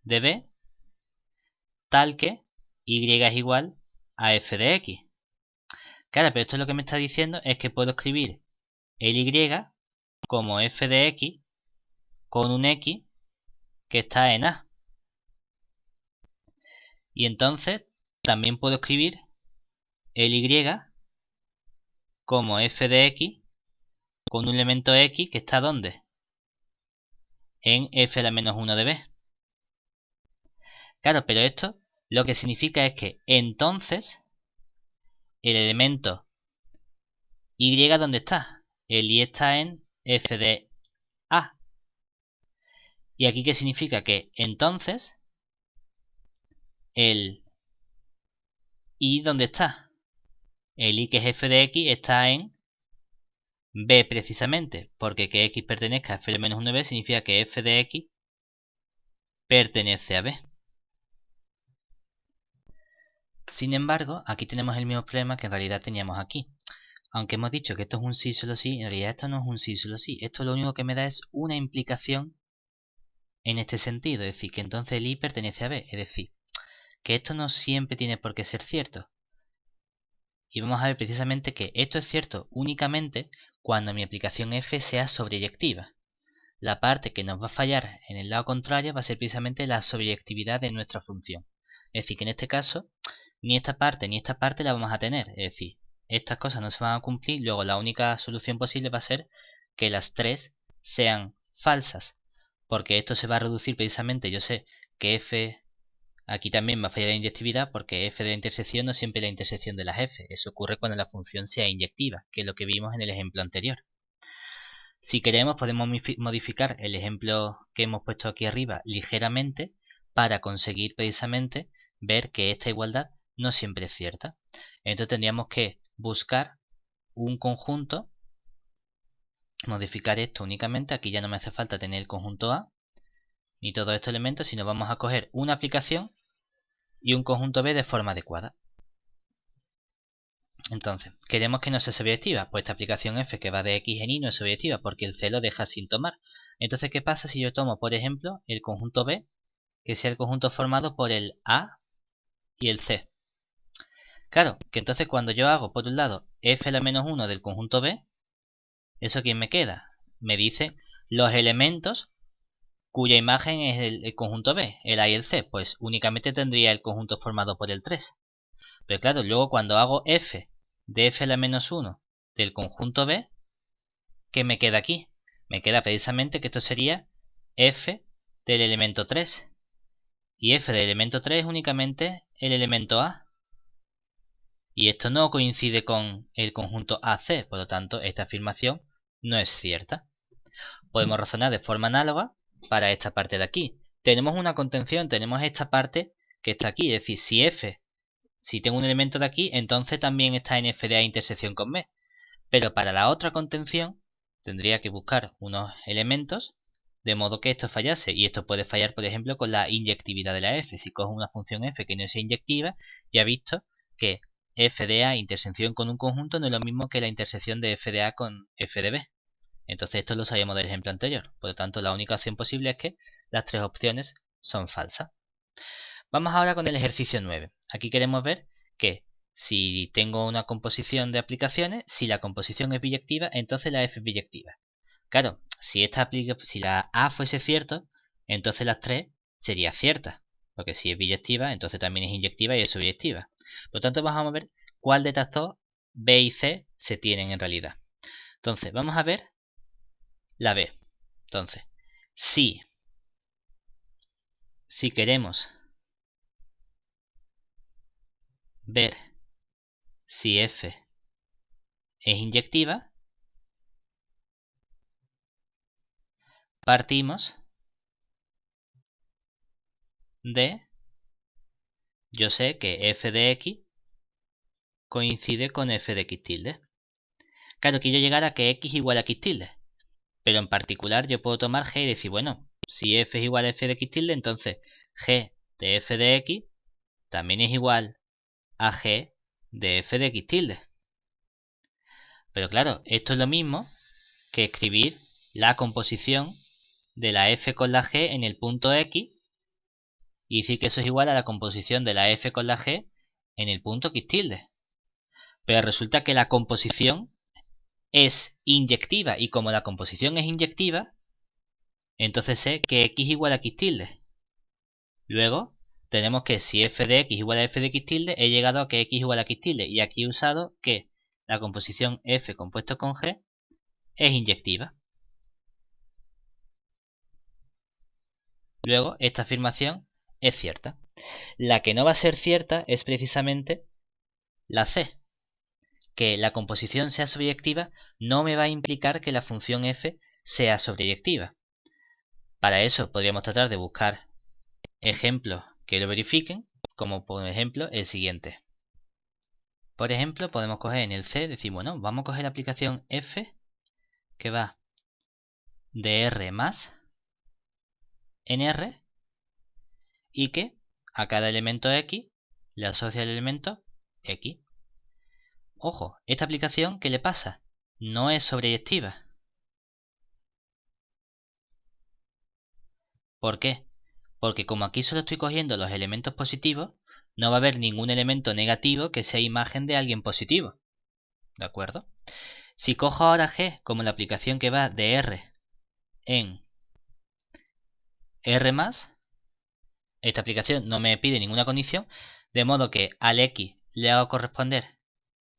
de B, tal que y es igual a f de x. Claro, pero esto lo que me está diciendo es que puedo escribir el y como f de x con un x que está en A. Y entonces también puedo escribir el y como f de x con un elemento X que está ¿dónde? En f a la menos 1 de b. Claro, pero esto lo que significa es que entonces el elemento Y ¿dónde está? El Y está en f de a. ¿Y aquí qué significa? Que entonces el Y ¿dónde está? El Y que es f de x está en b precisamente, porque que x pertenezca a f de menos 1 de b significa que f de x pertenece a b. Sin embargo, aquí tenemos el mismo problema que en realidad teníamos aquí. Aunque hemos dicho que esto es un sí solo sí, en realidad esto no es un sí solo sí. Esto lo único que me da es una implicación en este sentido, es decir, que entonces el y pertenece a b, es decir, que esto no siempre tiene por qué ser cierto. Y vamos a ver precisamente que esto es cierto únicamente cuando mi aplicación f sea sobreyectiva. La parte que nos va a fallar en el lado contrario va a ser precisamente la sobreyectividad de nuestra función. Es decir, que en este caso ni esta parte ni esta parte la vamos a tener. Es decir, estas cosas no se van a cumplir, luego la única solución posible va a ser que las tres sean falsas. Porque esto se va a reducir precisamente, yo sé que f aquí también va a fallar la inyectividad porque f de la intersección no siempre es la intersección de las f. Eso ocurre cuando la función sea inyectiva, que es lo que vimos en el ejemplo anterior. Si queremos podemos modificar el ejemplo que hemos puesto aquí arriba ligeramente para conseguir precisamente ver que esta igualdad no siempre es cierta. Entonces tendríamos que buscar un conjunto, modificar esto únicamente, aquí ya no me hace falta tener el conjunto A ni todos estos elementos, sino vamos a coger una aplicación y un conjunto B de forma adecuada. Entonces, queremos que no sea sobreyectiva, pues esta aplicación f que va de x en y no es sobreyectiva porque el c lo deja sin tomar. Entonces, ¿qué pasa si yo tomo, por ejemplo, el conjunto B, que sea el conjunto formado por el A y el C? Claro, que entonces cuando yo hago, por un lado, f a la menos 1 del conjunto B, ¿eso quién me queda? Me dice los elementos cuya imagen es el conjunto B, el A y el C, pues únicamente tendría el conjunto formado por el 3. Pero claro, luego cuando hago f de f a la menos 1 del conjunto B, ¿qué me queda aquí? Me queda precisamente que esto sería f del elemento 3. Y f del elemento 3 es únicamente el elemento A. Y esto no coincide con el conjunto AC, por lo tanto esta afirmación no es cierta. Podemos razonar de forma análoga para esta parte de aquí. Tenemos una contención, tenemos esta parte que está aquí, es decir, si tengo un elemento de aquí, entonces también está en f de A intersección con B. Pero para la otra contención tendría que buscar unos elementos de modo que esto fallase. Y esto puede fallar, por ejemplo, con la inyectividad de la f. Si cojo una función f que no es inyectiva, ya he visto que f de A intersección con un conjunto no es lo mismo que la intersección de f de A con f de B. Entonces esto lo sabíamos del ejemplo anterior. Por lo tanto, la única opción posible es que las tres opciones son falsas. Vamos ahora con el ejercicio 9. Aquí queremos ver que si tengo una composición de aplicaciones, si la composición es biyectiva, entonces la f es biyectiva. Claro, si la A fuese cierto, entonces las tres serían ciertas. Porque si es biyectiva, entonces también es inyectiva y es subyectiva. Por lo tanto, vamos a ver cuál de estas dos, B y C, se tienen en realidad. Entonces, vamos a ver la B. Entonces, si queremos ver si f es inyectiva, partimos de, yo sé que f de x coincide con f de x tilde. Claro, quiero llegar a que x igual a x tilde, pero en particular yo puedo tomar g y decir, bueno, si f es igual a f de x tilde, entonces g de f de x también es igual a g de f de x tilde. Pero claro, esto es lo mismo que escribir la composición de la f con la g en el punto x y decir que eso es igual a la composición de la f con la g en el punto x tilde. Pero resulta que la composición es inyectiva y como la composición es inyectiva, entonces sé que x igual a x tilde. Luego tenemos que si f de x igual a f de x tilde, he llegado a que x igual a x tilde. Y aquí he usado que la composición f compuesto con g es inyectiva. Luego, esta afirmación es cierta. La que no va a ser cierta es precisamente la C. Que la composición sea sobreyectiva no me va a implicar que la función f sea sobreyectiva. Para eso podríamos tratar de buscar ejemplos que lo verifiquen, como por ejemplo el siguiente. Por ejemplo, podemos coger en el C, decir, bueno, vamos a coger la aplicación f que va de R más en R y que a cada elemento X le asocia el elemento X. Ojo, esta aplicación, ¿qué le pasa? No es sobreyectiva. ¿Por qué? Porque como aquí solo estoy cogiendo los elementos positivos, no va a haber ningún elemento negativo que sea imagen de alguien positivo. ¿De acuerdo? Si cojo ahora G como la aplicación que va de R en R+, esta aplicación no me pide ninguna condición, de modo que al X le hago corresponder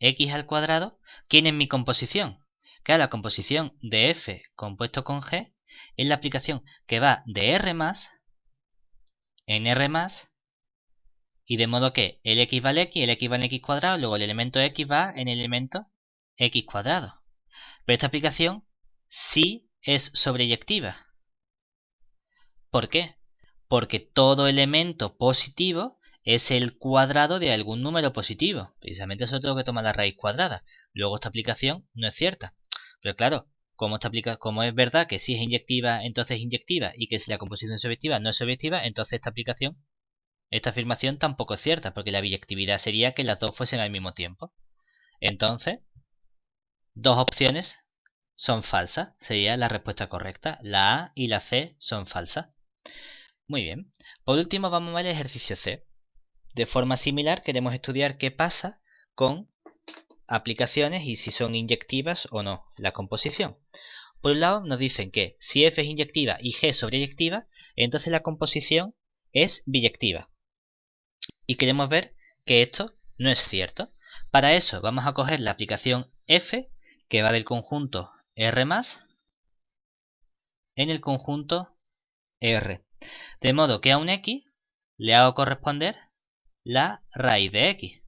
X al cuadrado. ¿Quién es mi composición? Claro, la composición de F compuesto con G es la aplicación que va de R+, en R+, y de modo que el X vale X, el X va en X cuadrado, luego el elemento X va en el elemento X cuadrado. Pero esta aplicación sí es sobreyectiva. ¿Por qué? Porque todo elemento positivo es el cuadrado de algún número positivo. Precisamente eso tengo que tomar la raíz cuadrada. Luego esta aplicación no es cierta. Pero claro, como es verdad que si es inyectiva, entonces es inyectiva, y que si la composición es sobreyectiva no es sobreyectiva, entonces esta afirmación tampoco es cierta, porque la biyectividad sería que las dos fuesen al mismo tiempo. Entonces, dos opciones son falsas. Sería la respuesta correcta. La A y la C son falsas. Muy bien. Por último vamos a ver el ejercicio C. De forma similar queremos estudiar qué pasa con aplicaciones y si son inyectivas o no la composición. Por un lado nos dicen que si F es inyectiva y G es sobreyectiva, entonces la composición es biyectiva. Y queremos ver que esto no es cierto. Para eso vamos a coger la aplicación F que va del conjunto R+ en el conjunto R. De modo que a un X le hago corresponder la raíz de X.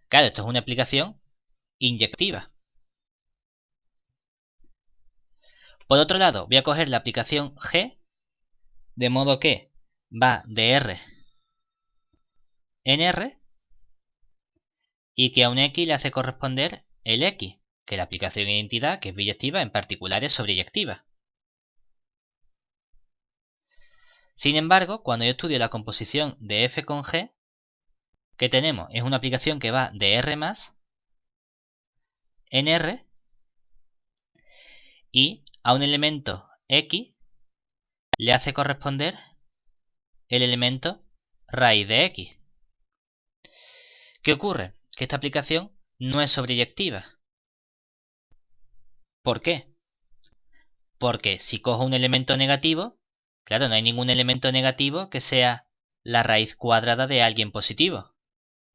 Claro, esto es una aplicación inyectiva. Por otro lado, voy a coger la aplicación G, de modo que va de R en R, y que a un X le hace corresponder el X, que la aplicación identidad, que es biyectiva, en particular es sobreyectiva. Sin embargo, cuando yo estudio la composición de F con G, ¿qué tenemos? Es una aplicación que va de R+ en R, y a un elemento X le hace corresponder el elemento raíz de X. ¿Qué ocurre? Que esta aplicación no es sobreyectiva. ¿Por qué? Porque si cojo un elemento negativo, claro, no hay ningún elemento negativo que sea la raíz cuadrada de alguien positivo.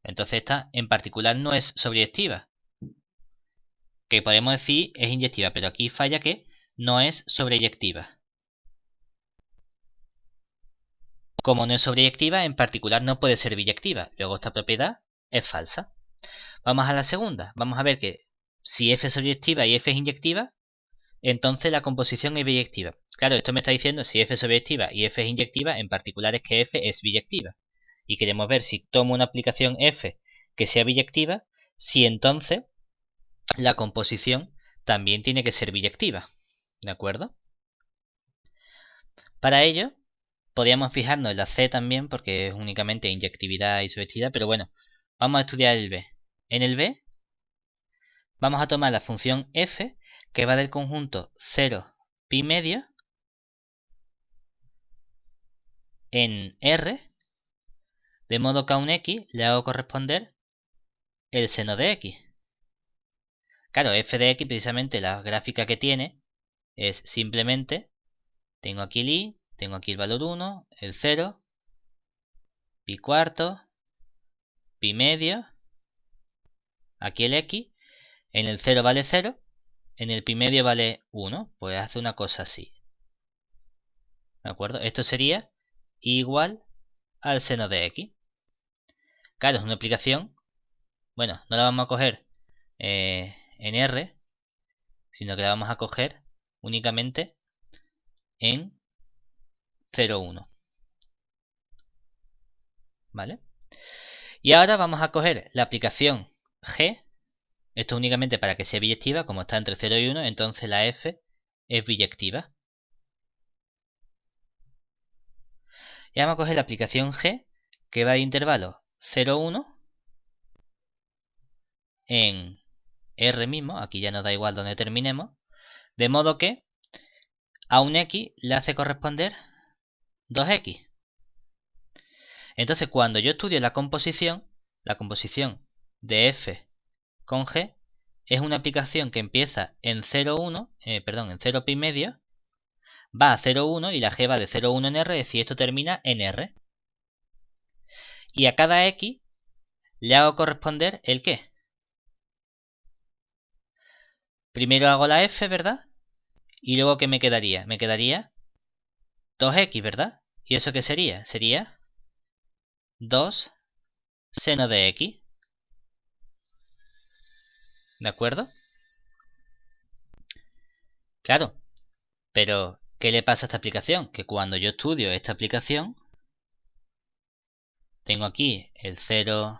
Entonces esta en particular no es sobreyectiva. Que podemos decir es inyectiva, pero aquí falla que no es sobreyectiva. Como no es sobreyectiva, en particular no puede ser biyectiva. Luego esta propiedad es falsa. Vamos a la segunda. Vamos a ver que si F es sobreyectiva y F es inyectiva, entonces la composición es biyectiva. Claro, esto me está diciendo si F es sobreyectiva y F es inyectiva, en particular es que F es biyectiva. Y queremos ver si tomo una aplicación F que sea biyectiva, si entonces la composición también tiene que ser biyectiva. ¿De acuerdo? Para ello, podríamos fijarnos en la C también, porque es únicamente inyectividad y sobreyectividad, pero bueno, vamos a estudiar el B. En el B, vamos a tomar la función F, que va del conjunto 0, pi medio, en R, de modo que a un X le hago corresponder el seno de X. Claro, f de X precisamente la gráfica que tiene es simplemente, tengo aquí el Y, tengo aquí el valor 1, el 0, pi cuarto, pi medio, aquí el X, en el 0 vale 0, en el pi medio vale 1, pues hace una cosa así. ¿De acuerdo? Esto sería igual al seno de x. Claro, es una aplicación. Bueno, no la vamos a coger en R, sino que la vamos a coger únicamente en 0,1. ¿Vale? Y ahora vamos a coger la aplicación G. Esto es únicamente para que sea biyectiva, como está entre 0 y 1, entonces la F es biyectiva. Y vamos a coger la aplicación G, que va de intervalo 0, 1, en R mismo, aquí ya nos da igual donde terminemos, de modo que a un X le hace corresponder 2X. Entonces, cuando yo estudio la composición de F con G, es una aplicación que empieza en 0,1, en 0 pi medio, va a 0,1 y la G va de 0,1 en R, es decir, esto termina en R. Y a cada X le hago corresponder el ¿qué? Primero hago la F, ¿verdad? Y luego ¿qué me quedaría? Me quedaría 2X, ¿verdad? ¿Y eso qué sería? Sería 2 seno de X. ¿De acuerdo? Claro, pero ¿qué le pasa a esta aplicación? Que cuando yo estudio esta aplicación, tengo aquí el 0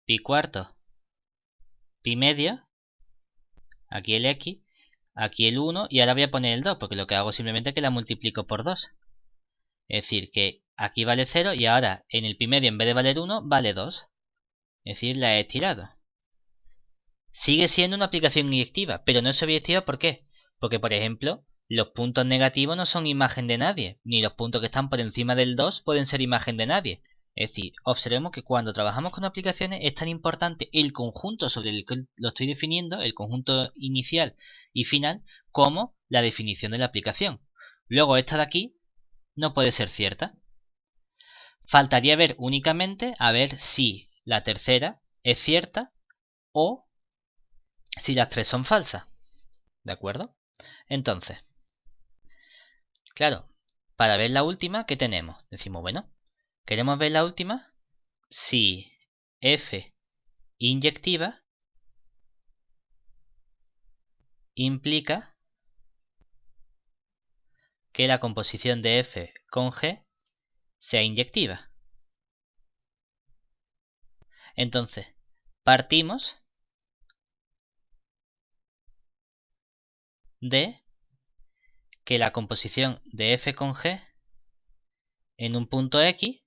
pi cuarto, pi medio, aquí el X, aquí el 1 y ahora voy a poner el 2, porque lo que hago simplemente es que la multiplico por 2. Es decir, que aquí vale 0 y ahora en el pi medio en vez de valer 1 vale 2. Es decir, la he estirado. Sigue siendo una aplicación inyectiva, pero no es objetiva, ¿por qué? Porque, por ejemplo, los puntos negativos no son imagen de nadie, ni los puntos que están por encima del 2 pueden ser imagen de nadie. Es decir, observemos que cuando trabajamos con aplicaciones es tan importante el conjunto sobre el que lo estoy definiendo, el conjunto inicial y final, como la definición de la aplicación. Luego esta de aquí no puede ser cierta. Faltaría ver únicamente a ver si la tercera es cierta o si las tres son falsas. ¿De acuerdo? Entonces, claro, para ver la última, ¿qué tenemos? Decimos, bueno, queremos ver la última si F inyectiva implica que la composición de F con G sea inyectiva. Entonces, partimos de que la composición de F con G en un punto X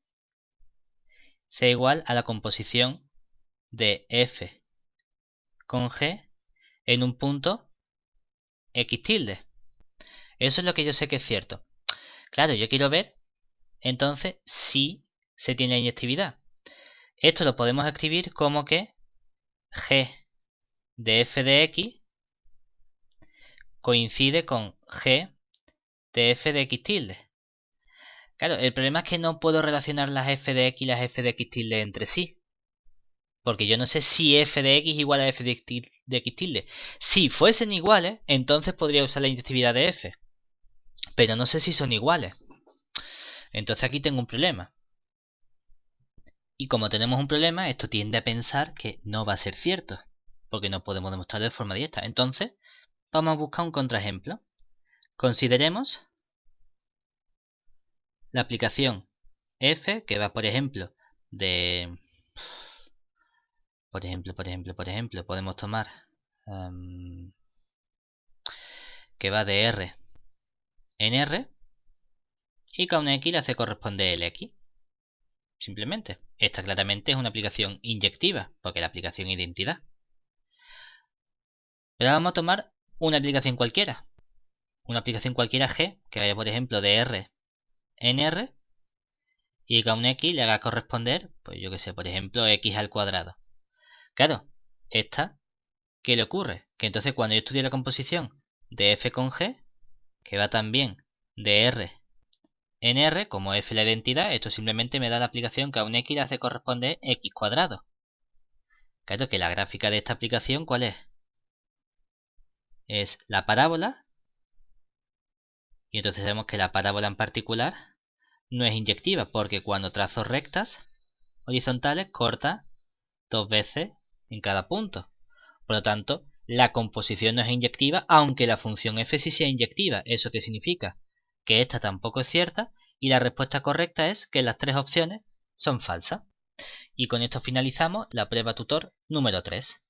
sea igual a la composición de F con G en un punto X tilde. Eso es lo que yo sé que es cierto. Claro, yo quiero ver entonces si se tiene inyectividad. Esto lo podemos escribir como que G de F de X coincide con G de F de X tilde. Claro, el problema es que no puedo relacionar las F de X y las F de X tilde entre sí. Porque yo no sé si F de X es igual a F de X tilde. Si fuesen iguales, entonces podría usar la inyectividad de F. Pero no sé si son iguales. Entonces aquí tengo un problema. Y como tenemos un problema, esto tiende a pensar que no va a ser cierto. Porque no podemos demostrarlo de forma directa. Entonces, vamos a buscar un contraejemplo. Consideremos la aplicación F, que va, por ejemplo, de... Por ejemplo, podemos tomar... que va de R en R. Y que a una X le hace corresponder el X. Simplemente. Esta claramente es una aplicación inyectiva, porque la aplicación es identidad. Pero vamos a tomar una aplicación cualquiera. Una aplicación cualquiera G, que vaya por ejemplo de R en R, y que a un X le haga corresponder, pues yo que sé, por ejemplo, X al cuadrado. Claro, esta, ¿qué le ocurre? Que entonces cuando yo estudie la composición de F con G, que va también de R en R, como F la identidad, esto simplemente me da la aplicación que a un X le hace corresponder X cuadrado. Claro que la gráfica de esta aplicación, ¿cuál es? es la parábola. Y entonces vemos que la parábola en particular no es inyectiva, porque cuando trazo rectas horizontales corta 2 veces en cada punto. Por lo tanto, la composición no es inyectiva, aunque la función f sí sea inyectiva. ¿Eso qué significa? Que esta tampoco es cierta, y la respuesta correcta es que las 3 opciones son falsas. Y con esto finalizamos la prueba tutor número 3.